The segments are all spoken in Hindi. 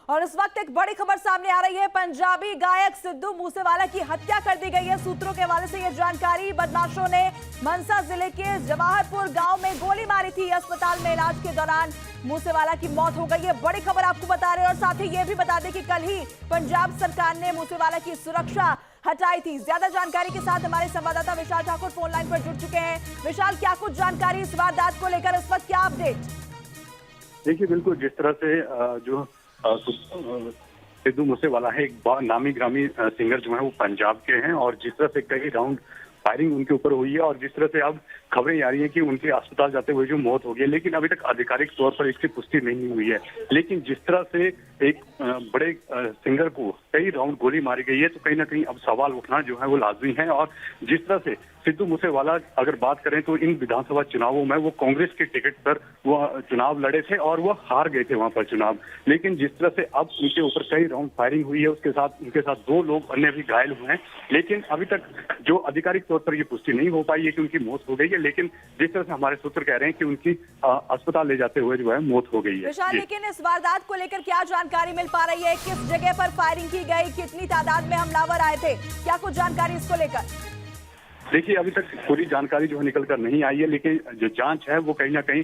और इस वक्त एक बड़ी खबर सामने आ रही है। पंजाबी गायक सिद्धू मूसेवाला की हत्या कर दी गई है। सूत्रों के हवाले से यह जानकारी, बदमाशों ने मनसा जिले के जवाहरपुर गांव में गोली मारी थी। अस्पताल में इलाज के दौरान मूसेवाला की मौत हो गई है। बड़ी खबर आपको बता रहे हैं। और साथ ही यह भी बता दें कि कल ही पंजाब सरकार ने मूसेवाला की सुरक्षा हटाई थी। ज्यादा जानकारी के साथ हमारे संवाददाता विशाल ठाकुर फोन लाइन पर जुड़ चुके हैं। विशाल, क्या कुछ जानकारी इस वारदात को लेकर, इस वक्त क्या अपडेट? देखिए, बिल्कुल जिस तरह से जो सिद्धू मूसेवाला है, एक नामी ग्रामी सिंगर जो है वो पंजाब के हैं, और जिस तरह से कई राउंड फायरिंग उनके ऊपर हुई है, और जिस तरह से अब खबरें आ रही हैं कि उनके अस्पताल जाते हुए जो मौत हो गई है, लेकिन अभी तक आधिकारिक तौर पर इसकी पुष्टि नहीं हुई है। लेकिन जिस तरह से एक बड़े सिंगर को कई राउंड गोली मारी गई है, तो कहीं ना कहीं अब सवाल उठना जो है वो लाजमी है। और जिस तरह से सिद्धू मूसेवाला अगर बात करें तो इन विधानसभा चुनावों में वो कांग्रेस के टिकट पर वो चुनाव लड़े थे और वो हार गए थे वहां पर चुनाव। लेकिन जिस तरह से अब उनके ऊपर कई राउंड फायरिंग हुई है, उनके साथ 2 लोग अन्य भी घायल हुए हैं। लेकिन अभी तक जो आधिकारिक तौर पर ये पुष्टि नहीं हो पाई है कि उनकी मौत हो गई है। लेकिन जिस तरह से हमारे सूत्र कह रहे हैं कि उनकी अस्पताल ले जाते हुए जो है मौत हो गई है। विशाल, लेकिन इस वारदात को लेकर क्या जानकारी मिल पा रही है? किस जगह पर फायरिंग की गई, कितनी तादाद में हमलावर आए थे, क्या कुछ जानकारी इसको लेकर? देखिए, अभी तक पूरी जानकारी जो है निकल कर नहीं आई है, लेकिन जो जांच है वो कहीं ना कहीं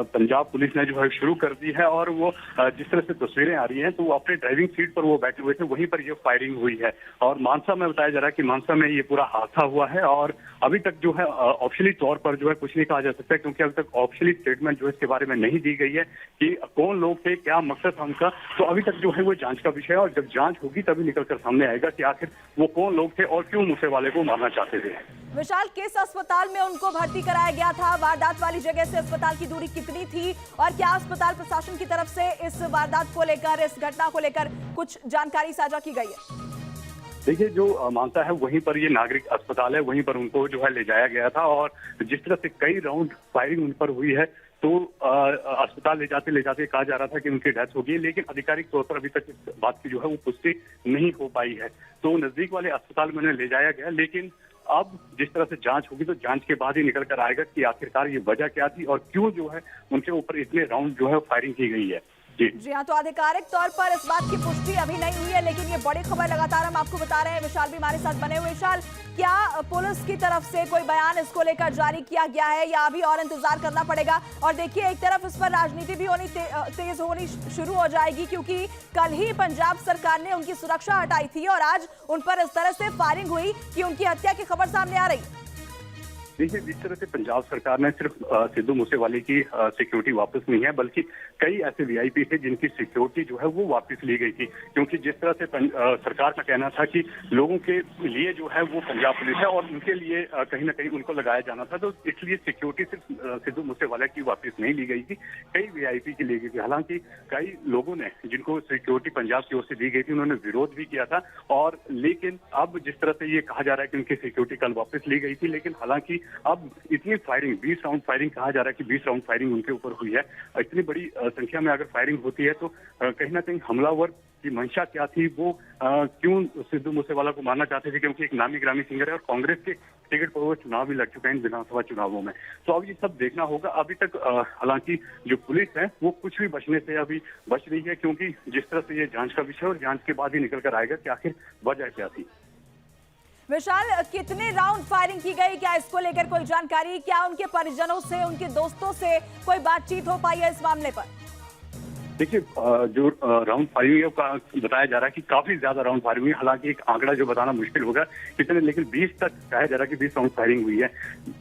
पंजाब पुलिस ने जो है शुरू कर दी है। और वो जिस तरह से तस्वीरें आ रही हैं, तो वो अपने ड्राइविंग सीट पर वो बैठे हुए थे, वहीं पर ये फायरिंग हुई है। और मानसा में बताया जा रहा है कि मानसा में ये पूरा हादसा हुआ है। और अभी तक जो है ऑफिशियली तौर पर जो है कुछ नहीं कहा जा सकता है, क्योंकि अभी तक ऑफिशियली स्टेटमेंट जो है इसके बारे में नहीं दी गई है कि कौन लोग थे, क्या मकसद था उनका। तो अभी तक जो है वो जांच का विषय है, और जब जांच होगी तभी निकल कर सामने आएगा कि आखिर वो कौन लोग थे और क्यों मूसेवाले को मारना चाहते थे। विशाल, किस अस्पताल में उनको भर्ती कराया गया था? वारदात वाली जगह से अस्पताल की दूरी कितनी थी? और क्या अस्पताल प्रशासन की तरफ से इस वारदात को लेकर, इस घटना को लेकर कुछ जानकारी साझा की गई है? देखिए, जो मानसा है वहीं पर ये नागरिक अस्पताल है, वहीं पर उनको जो है ले जाया गया था। और जिस तरह से कई राउंड फायरिंग उन पर हुई है, तो अस्पताल ले जाते कहा जा रहा था कि उनकी डेथ हो गई। लेकिन आधिकारिक तौर पर अभी तक इस बात की जो है वो पुष्टि नहीं हो पाई है। तो नजदीक वाले अस्पताल में उन्हें ले जाया गया, लेकिन अब जिस तरह से जांच होगी तो जांच के बाद ही निकल कर आएगा कि आखिरकार ये वजह क्या थी और क्यों जो है उनके ऊपर इतने राउंड जो है फायरिंग की गई है। जी हाँ, तो आधिकारिक तौर पर इस बात की पुष्टि अभी नहीं हुई है, लेकिन ये बड़ी खबर लगातार हम आपको बता रहे हैं। विशाल भी हमारे साथ बने हुए। विशाल, क्या पुलिस की तरफ से कोई बयान इसको लेकर जारी किया गया है, या अभी और इंतजार करना पड़ेगा? और देखिए, एक तरफ इस पर राजनीति भी तेज होनी शुरू हो जाएगी, क्योंकि कल ही पंजाब सरकार ने उनकी सुरक्षा हटाई थी और आज उन पर इस तरह से फायरिंग हुई कि उनकी हत्या की खबर सामने आ रही है। देखिए, जिस तरह से पंजाब सरकार ने सिर्फ सिद्धू मूसेवाले की सिक्योरिटी वापस नहीं है, बल्कि कई ऐसे वीआईपी थे जिनकी सिक्योरिटी जो है वो वापस ली गई थी। क्योंकि जिस तरह से सरकार का कहना था कि लोगों के लिए जो है वो पंजाब पुलिस है और उनके लिए कहीं ना कहीं उनको लगाया जाना था, तो इसलिए सिक्योरिटी सिर्फ सिद्धू मूसेवाला की वापस नहीं ली गई थी, कई वीआईपी की ली गई थी। हालांकि कई लोगों ने, जिनको सिक्योरिटी पंजाब की ओर से दी गई थी, उन्होंने विरोध भी किया था। और लेकिन अब जिस तरह से ये कहा जा रहा है कि उनकी सिक्योरिटी कल वापस ली गई थी, लेकिन हालांकि अब इतनी फायरिंग, 20 राउंड फायरिंग कहा जा रहा है कि 20 राउंड फायरिंग उनके ऊपर हुई है। इतनी बड़ी संख्या में अगर फायरिंग होती है, तो कहीं ना कहीं हमलावर की मंशा क्या थी, वो क्यों सिद्धू मूसेवाला को मारना चाहते थे, क्योंकि एक नामी ग्रामी सिंगर है और कांग्रेस के टिकट पर वो चुनाव भी लड़ चुका है इन विधानसभा चुनावों में। तो अब ये सब देखना होगा। अभी तक हालांकि जो पुलिस है वो कुछ भी बचने से अभी बच रही है, क्योंकि जिस तरह से ये जांच का विषय, और जांच के बाद ही निकल कर आएगा कि आखिर वजह क्या थी। विशाल, कितने राउंड फायरिंग की गई, क्या इसको लेकर कोई जानकारी? क्या उनके परिजनों से, उनके दोस्तों से कोई बातचीत हो पाई है इस मामले पर? देखिए, जो राउंड फायरिंग है बताया जा रहा है कि काफी ज्यादा राउंड फायरिंग हुई है। हालांकि एक आंकड़ा जो बताना मुश्किल होगा कितने, लेकिन 20 तक कहा जा रहा है कि 20 राउंड फायरिंग हुई है।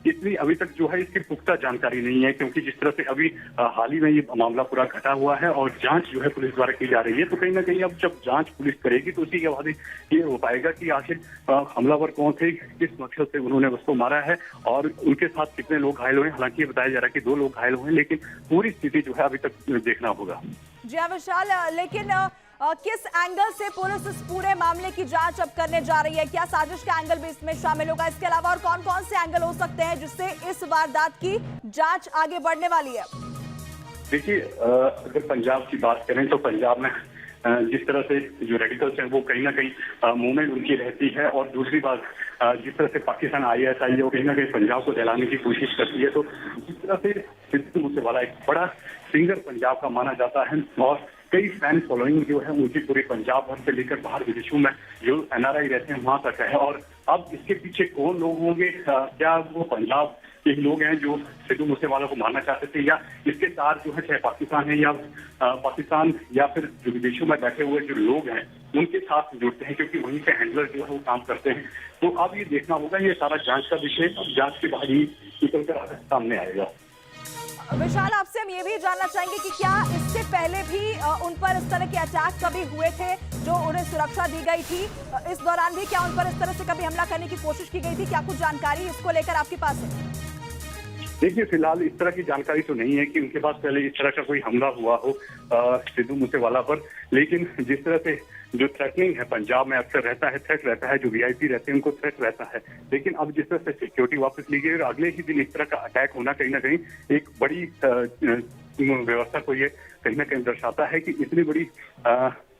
इतनी अभी तक जो है इसकी पुख्ता जानकारी नहीं है, क्योंकि जिस तरह से अभी हाल ही में ये मामला पूरा घटा हुआ है और जांच जो है पुलिस द्वारा की जा रही है। तो कहीं ना कहीं अब जब जांच पुलिस करेगी तो उसी के बाद ये हो पाएगा कि आखिर हमलावर कौन थे, किस मकसद से उन्होंने उसको मारा है और उनके साथ कितने लोग घायल हुए। हालांकि ये बताया जा रहा है कि 2 लोग घायल हुए, लेकिन पूरी स्थिति जो है अभी तक देखना होगा। जी हाँ विशाल, लेकिन किस एंगल से पुलिस इस पूरे मामले की जांच अब करने जा रही है? क्या साजिश का एंगल भी इसमें शामिल होगा? इसके अलावा और कौन कौन से एंगल हो सकते हैं जिससे इस वारदात की जांच आगे बढ़ने वाली है? देखिए, अगर पंजाब की बात करें तो पंजाब में जिस तरह से जो रेडिकल्स हैं वो कहीं ना कहीं मूवमेंट उनकी रहती है। और दूसरी बात, जिस तरह से पाकिस्तान ISI है वो कहीं ना कहीं पंजाब को दहलाने की कोशिश करती है। तो जिस तरह से सिद्धू मूसेवाला एक बड़ा सिंगर पंजाब का माना जाता है और कई फैन फॉलोइंग जो है उनकी पूरे पंजाब भर से लेकर बाहर विदेशों में जो एनआरआई रहते हैं वहां तक है। और अब इसके पीछे कौन लोग होंगे, क्या वो पंजाब के ही लोग हैं जो सिद्धू मूसेवाला को मारना चाहते थे, या इसके तार जो है चाहे पाकिस्तान है या पाकिस्तान या फिर जो विदेशों में बैठे हुए जो लोग हैं उनके साथ जुड़ते हैं, क्योंकि वहीं से हैंडलर जो है वो काम करते हैं। तो अब ये देखना होगा, ये सारा जांच का विषय, अब जांच के बाद ही निकल कर सामने आएगा। विशाल, आपसे हम ये भी जानना चाहेंगे कि क्या इससे पहले भी उन पर इस तरह के अटैक कभी हुए थे जो उन्हें सुरक्षा दी गई थी? इस दौरान भी क्या उन पर इस तरह से कभी हमला करने की कोशिश की गई थी? क्या कुछ जानकारी इसको लेकर आपके पास है? देखिए, फिलहाल इस तरह की जानकारी तो नहीं है कि उनके पास पहले इस तरह का कोई हमला हुआ हो सिद्धू मूसेवाला पर, लेकिन जिस तरह से जो थ्रेटनिंग है पंजाब में अक्सर रहता है, थ्रेट रहता है, जो वीआईपी रहते हैं उनको थ्रेट रहता है। लेकिन अब जिस तरह से सिक्योरिटी वापस ली गई और अगले ही दिन इस तरह का अटैक होना कहीं ना कहीं एक बड़ी व्यवस्था को ये कहीं ना कहीं दर्शाता है कि इतनी बड़ी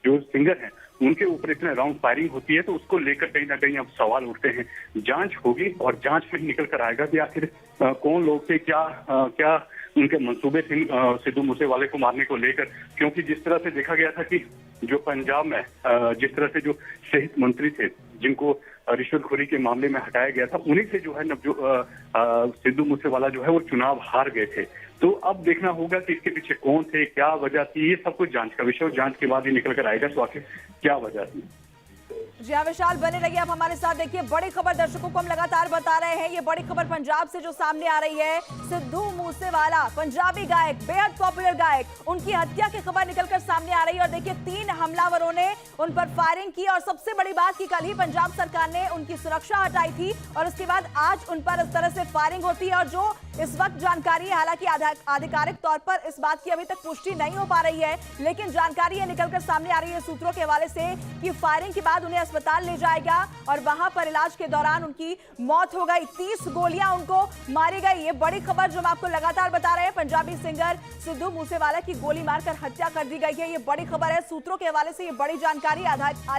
जो सिंगर हैं उनके ऊपर इतने राउंड फायरिंग होती है, तो उसको लेकर कहीं ना कहीं अब सवाल उठते हैं। जांच होगी और जांच में ही निकल कर आएगा कि आखिर कौन लोग थे, क्या उनके मंसूबे थे सिद्धू मूसेवाले को मारने को लेकर। क्योंकि जिस तरह से देखा गया था कि जो पंजाब में जिस तरह से जो सेहत मंत्री थे जिनको रिश्वतखोरी के मामले में हटाया गया था, उन्हीं से जो है जो सिद्धू मूसेवाला जो है वो चुनाव हार गए थे। तो अब देखना होगा कि इसके पीछे कौन थे, क्या वजह थी, ये सब कुछ जांच का विषय, और जांच के बाद ही निकल कर आएगा तो आखिर क्या वजह थी। जी हाँ विशाल, बने रहिए आप हमारे साथ। देखिए, बड़ी खबर दर्शकों को हम लगातार बता रहे हैं, ये बड़ी खबर पंजाब से जो सामने आ रही है। सिद्धू मूसेवाला, पंजाबी गायक, बेहद पॉपुलर गायक, उनकी हत्या की खबर निकलकर सामने आ रही है। और देखिए, 3 हमलावरों ने उन पर फायरिंग की और सबसे बड़ी बात कि कल ही पंजाब सरकार ने उनकी सुरक्षा हटाई थी और उसके बाद आज उन पर इस तरह से फायरिंग होती है। और जो इस वक्त जानकारी है, हालांकि आधिकारिक तौर पर इस बात की अभी तक पुष्टि नहीं हो पा रही है, लेकिन जानकारी ये निकलकर सामने आ रही है सूत्रों के हवाले से कि फायरिंग के बाद उन्हें अस्पताल ले जाया गया और वहां पर इलाज के दौरान उनकी मौत हो गई। 30 गोलियां उनको मारी गई। ये बड़ी खबर जो हम आपको लगातार बता रहे हैं, पंजाबी सिंगर सिद्धू मूसेवाला की गोली मारकर हत्या कर दी गई है। ये बड़ी खबर है, सूत्रों के हवाले से ये बड़ी जानकारी।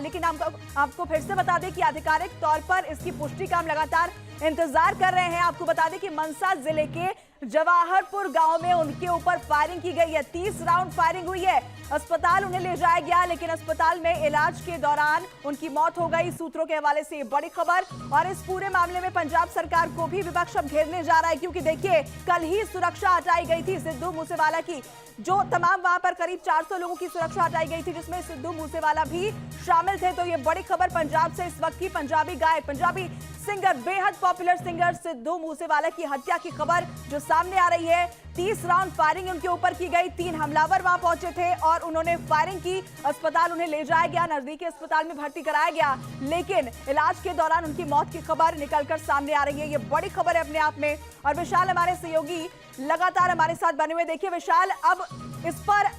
लेकिन आपको फिर से बता दें कि आधिकारिक तौर पर इसकी पुष्टि का हम लगातार इंतजार कर रहे हैं। आपको बता दें कि मनसा जिले के जवाहरपुर गांव में उनके ऊपर फायरिंग की गई है। 30 राउंड फायरिंग हुई है। अस्पताल उन्हें ले जाया गया, लेकिन अस्पताल में इलाज के दौरान उनकी मौत हो गई। सूत्रों के हवाले से ये बड़ी खबर। और इस पूरे मामले में पंजाब सरकार को भी विपक्ष अब घेरने जा रहा है, क्योंकि देखिए, कल ही सुरक्षा हटाई गई थी सिद्धू मूसेवाला की, जो तमाम वहां पर करीब 400 लोगों की सुरक्षा हटाई गई थी, जिसमें सिद्धू मूसेवाला भी शामिल थे। तो ये बड़ी खबर पंजाब से इस वक्त की, पंजाबी गायक, पंजाबी सिंगर, बेहद पॉपुलर सिंगर सिद्धू मूसेवाला की हत्या की खबर जो सामने आ रही है। 30 राउंड फायरिंग उनके ऊपर की गई। 3 हमलावर वहां पहुंचे थे और उन्होंने फायरिंग की। अस्पताल उन्हें ले जाया गया, नजदीकी अस्पताल में भर्ती कराया गया, लेकिन इलाज के दौरान उनकी मौत की खबर निकलकर सामने आ रही है। ये बड़ी खबर है अपने आप में। और विशाल, हमारे सहयोगी लगातार हमारे साथ बने हुए। देखिए विशाल, अब इस पर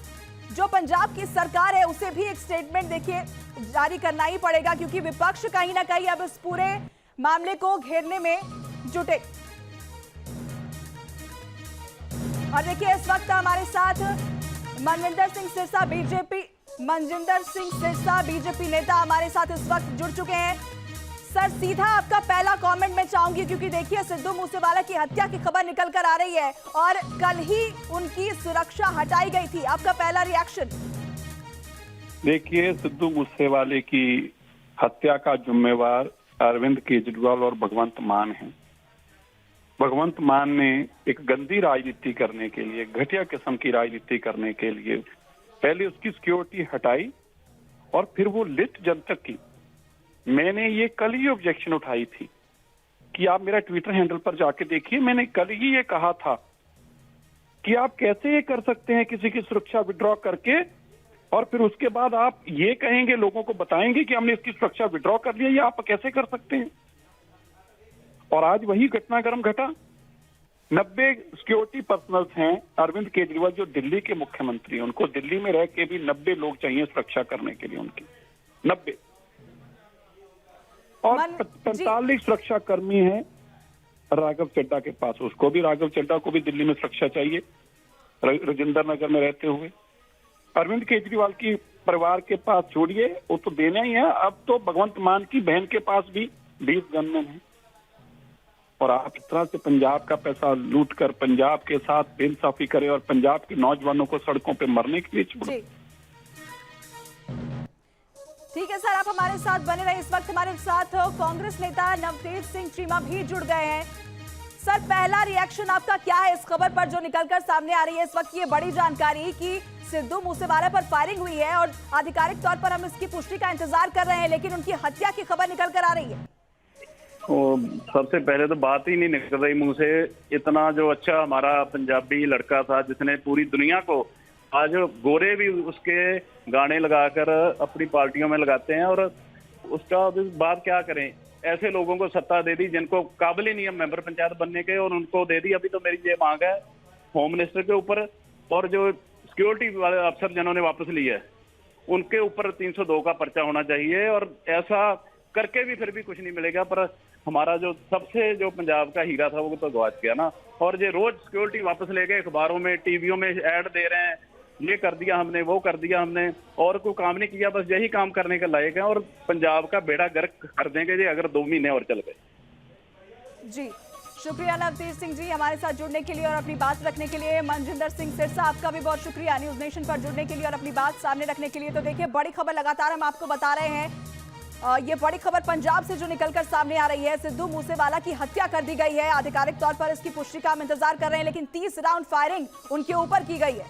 जो पंजाब की सरकार है उसे भी एक स्टेटमेंट देखिए जारी करना ही पड़ेगा, क्योंकि विपक्ष कहीं ना कहीं अब इस पूरे मामले को घेरने में जुटे। और देखिए, इस वक्त हमारे साथ मनजिंदर सिंह सिरसा बीजेपी नेता हमारे साथ इस वक्त जुड़ चुके हैं। सर, सीधा आपका पहला कमेंट मैं चाहूंगी, क्योंकि देखिए, सिद्धू मूसेवाला की हत्या की खबर निकल कर आ रही है और कल ही उनकी सुरक्षा हटाई गई थी। आपका पहला रिएक्शन? देखिए, सिद्धू मूसेवाले की हत्या का जिम्मेवार अरविंद केजरीवाल और भगवंत मान हैं। भगवंत मान ने एक गंदी राजनीति करने के लिए, घटिया किस्म की राजनीति करने के लिए पहले उसकी सिक्योरिटी हटाई और फिर वो लिस्ट जनतक की। मैंने ये कल ही ऑब्जेक्शन उठाई थी कि आप मेरा ट्विटर हैंडल पर जाके देखिए, मैंने कल ही ये कहा था कि आप कैसे ये कर सकते हैं किसी की सुरक्षा विड्रॉ करके, और फिर उसके बाद आप ये कहेंगे, लोगों को बताएंगे कि हमने इसकी सुरक्षा विड्रॉ कर लिया। ये आप कैसे कर सकते हैं? और आज वही घटनाक्रम घटा। 90 सिक्योरिटी पर्सनल्स हैं। अरविंद केजरीवाल जो दिल्ली के मुख्यमंत्री हैं, उनको दिल्ली में रह के भी 90 लोग चाहिए सुरक्षा करने के लिए उनकी, 90। और 45 सुरक्षा कर्मी हैं राघव चड्ढा के पास, उसको भी, राघव चड्ढा को भी दिल्ली में सुरक्षा चाहिए राजेंद्र नगर में रहते हुए। अरविंद केजरीवाल की परिवार के पास छोड़िए, वो तो देना ही है। अब तो भगवंत मान की बहन के पास भी 20 गनमैन है। और आप इस तरह से पंजाब का पैसा लूट कर पंजाब के साथ बेइंसाफी करें और पंजाब के नौजवानों को सड़कों पे मरने के लिए छोड़ो, ठीक है सर, आप हमारे साथ बने रहे। इस वक्त हमारे साथ कांग्रेस नेता नवतेज सिंह चीमा भी जुड़ गए हैं। सर, पहला रिएक्शन आपका क्या है इस खबर पर जो निकलकर सामने आ रही है इस वक्त? ये बड़ी जानकारी कि सिद्धू मूसेवाला पर फायरिंग हुई है और आधिकारिक तौर पर हम इसकी पुष्टि का इंतजार कर रहे हैं, लेकिन उनकी हत्या की खबर निकल कर आ रही है। सबसे पहले तो बात ही नहीं निकल रही मुंह से। इतना जो अच्छा हमारा पंजाबी लड़का था जिसने पूरी दुनिया को, आज गोरे भी उसके गाने लगाकर अपनी पार्टियों में लगाते हैं, और उसका बात क्या करें। ऐसे लोगों को सत्ता दे दी जिनको काबिल ही नहीं है मेंबर पंचायत बनने के, और उनको दे दी। अभी तो मेरी ये मांग है होम मिनिस्टर के ऊपर, और जो सिक्योरिटी वाले अफसर जिन्होंने वापस लिया है उनके ऊपर 302 का पर्चा होना चाहिए। और ऐसा करके भी फिर भी कुछ नहीं मिलेगा। पर हमारा जो सबसे जो पंजाब का हीरा था वो तो गवाच गया ना। और ये रोज सिक्योरिटी वापस ले गए, अखबारों में टीवियों में ऐड दे रहे हैं, ये कर दिया हमने, वो कर दिया हमने, और कोई काम नहीं किया। बस यही काम करने के लायक है, और पंजाब का बेड़ा गर्क कर देंगे जी अगर 2 महीने और चल गए। जी शुक्रिया नवतेज सिंह जी हमारे साथ जुड़ने के लिए और अपनी बात रखने के लिए। मनजिंदर सिंह सिरसा, आपका भी बहुत शुक्रिया न्यूज नेशन पर जुड़ने के लिए और अपनी बात सामने रखने के लिए। तो देखिए, बड़ी खबर लगातार हम आपको बता रहे हैं। ये बड़ी खबर पंजाब से जो निकलकर सामने आ रही है, सिद्धू मूसेवाला की हत्या कर दी गई है। आधिकारिक तौर पर इसकी पुष्टि का हम इंतजार कर रहे हैं, लेकिन 30 राउंड फायरिंग उनके ऊपर की गई है।